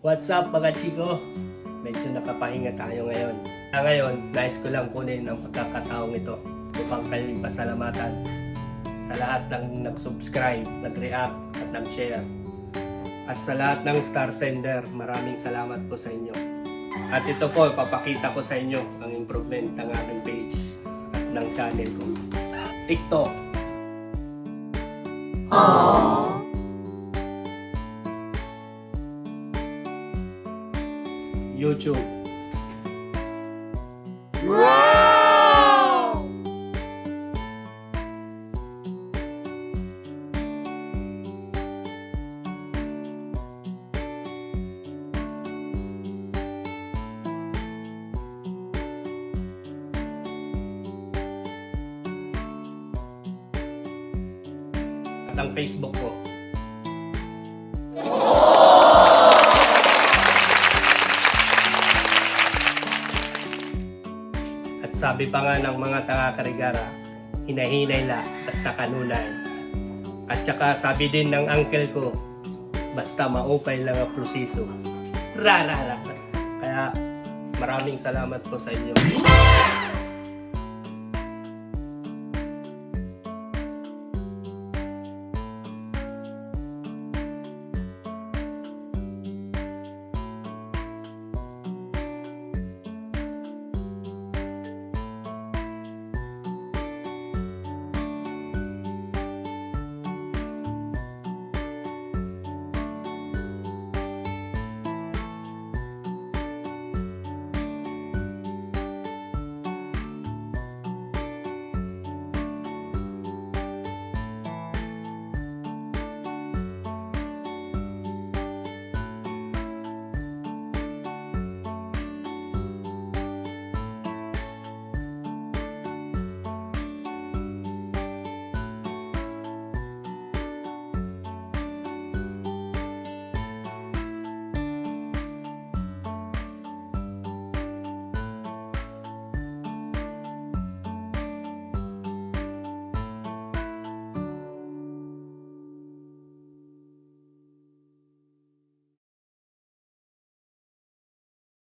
What's up mga chiko? Medyo nakapahinga tayo ngayon. Ngayon, nais ko lang kunin ang pagkakataong ito upang kayo'y pasalamatan sa lahat ng nag-subscribe, nag-react at nag-share. At sa lahat ng star sender, maraming salamat po sa inyo. At ito po, papakita ko sa inyo ang improvement ng aming page at ng channel ko. TikTok. Aww. YouTube. Wow! At ang Facebook ko. At sabi pa nga ng mga taga-Karigara, hinahinay la, basta kanunay. At saka sabi din ng uncle ko, basta maupay lang ang proseso. Rarara. Kaya maraming salamat po sa inyo.